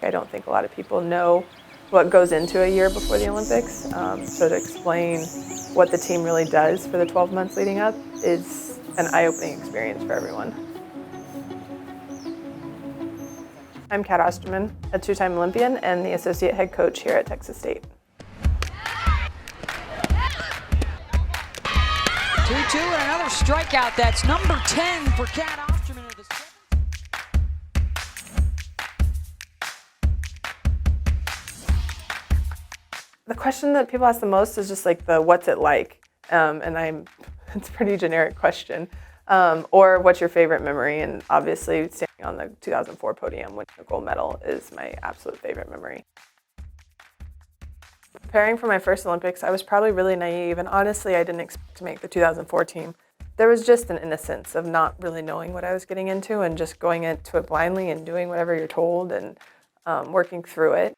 I don't think a lot of people know what goes into a year before the Olympics. So to explain what the team really does for the 12 months leading up is an eye-opening experience for everyone. I'm Kat Osterman, a two-time Olympian and the associate head coach here at Texas State. 2-2 and another strikeout. That's number 10 for Kat Osterman of the seventh. The question that people ask the most is just like the what's it like? It's a pretty generic question. Or what's your favorite memory? And obviously standing on the 2004 podium winning a gold medal is my absolute favorite memory. Preparing for my first Olympics, I was probably really naive, and honestly, I didn't expect to make the 2004 team. There was just an innocence of not really knowing what I was getting into and just going into it blindly and doing whatever you're told and working through it.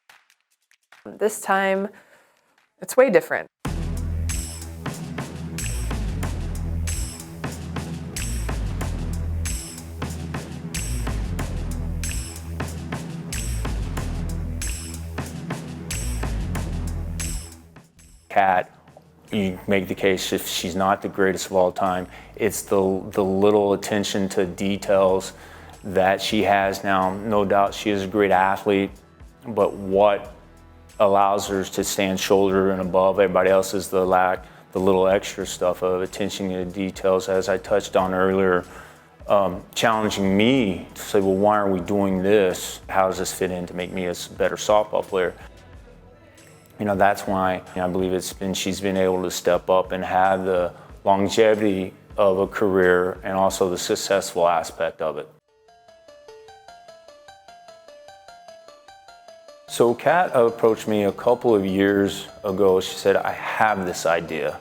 This time, it's way different. Kat, you make the case if she's not the greatest of all time, it's the little attention to details that she has now. No doubt she is a great athlete, but what allows her to stand shoulder and above everybody else is the little extra stuff of attention to details, as I touched on earlier, challenging me to say, well, why are we doing this? How does this fit in to make me a better softball player? You know, that's why I believe she's been able to step up and have the longevity of a career and also the successful aspect of it. So Kat approached me a couple of years ago. She said, I have this idea.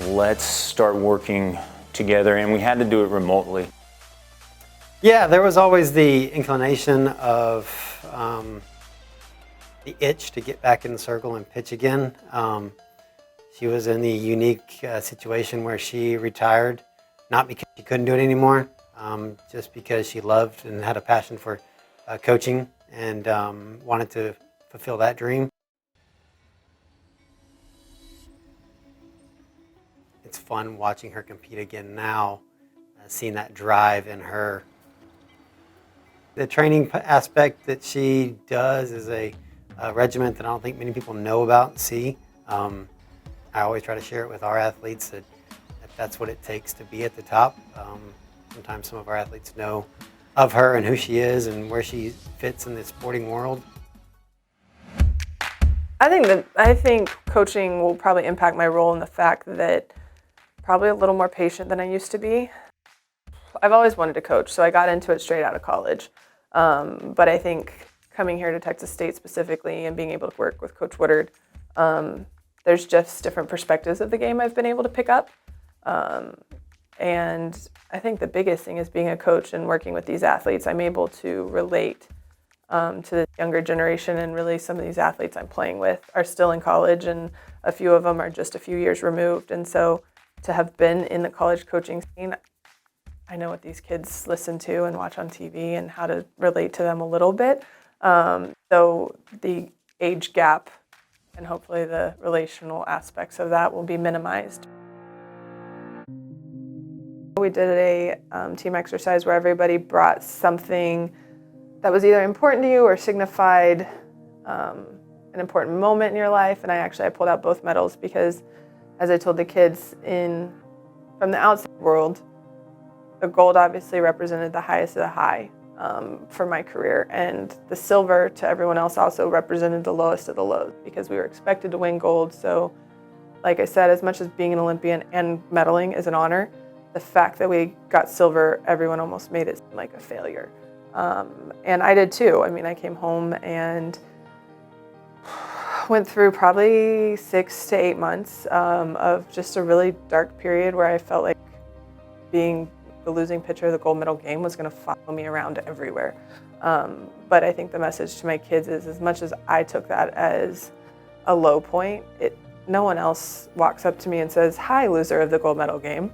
Let's start working together, and we had to do it remotely. Yeah, there was always the inclination of the itch to get back in the circle and pitch again. She was in the unique situation where she retired, not because she couldn't do it anymore, just because she loved and had a passion for coaching and wanted to fulfill that dream. It's fun watching her compete again now, seeing that drive in her. The training aspect that she does is a regiment that I don't think many people know about and see. I always try to share it with our athletes that that's what it takes to be at the top. Sometimes some of our athletes know of her and who she is and where she fits in the sporting world. I think coaching will probably impact my role in the fact that probably a little more patient than I used to be. I've always wanted to coach, so I got into it straight out of college. But I think coming here to Texas State specifically and being able to work with Coach Woodard, there's just different perspectives of the game I've been able to pick up. And I think the biggest thing is being a coach and working with these athletes. I'm able to relate to the younger generation, and really some of these athletes I'm playing with are still in college, and a few of them are just a few years removed. And so to have been in the college coaching scene, I know what these kids listen to and watch on TV and how to relate to them a little bit. So the age gap and hopefully the relational aspects of that will be minimized. We did a team exercise where everybody brought something that was either important to you or signified an important moment in your life. And I pulled out both medals because, as I told the kids from the outside world, the gold obviously represented the highest of the high for my career, and the silver to everyone else also represented the lowest of the lows because we were expected to win gold. So, like I said, as much as being an Olympian and medaling is an honor, the fact that we got silver, everyone almost made it seem like a failure. And I did too. I mean, I came home and went through probably 6 to 8 months of just a really dark period where I felt like being the losing pitcher of the gold medal game was going to follow me around everywhere. But I think the message to my kids is, as much as I took that as a low point, no one else walks up to me and says, "Hi, loser of the gold medal game."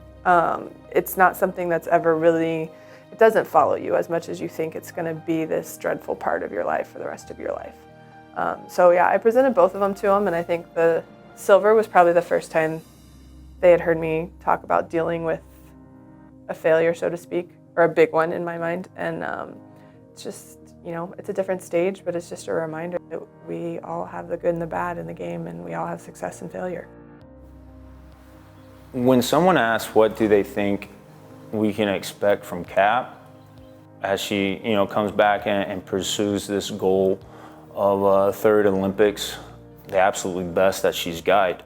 It's not something that's ever really it doesn't follow you as much as you think it's going to be this dreadful part of your life for the rest of your life. So yeah, I presented both of them to them, and I think the silver was probably the first time they had heard me talk about dealing with a failure, so to speak, or a big one in my mind. And it's just, it's a different stage, but it's just a reminder that we all have the good and the bad in the game, and we all have success and failure. When someone asks what do they think we can expect from Cap as she, comes back and pursues this goal of third Olympics, the absolutely best that she's got.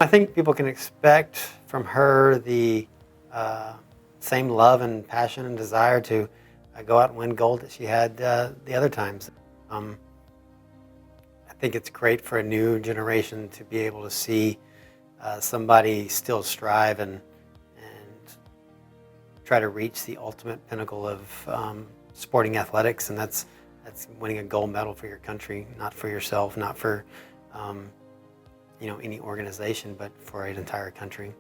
I think people can expect from her the same love and passion and desire to go out and win gold that she had the other times. I think it's great for a new generation to be able to see somebody still strive and try to reach the ultimate pinnacle of sporting athletics, and that's winning a gold medal for your country, not for yourself, not for any organization, but for an entire country.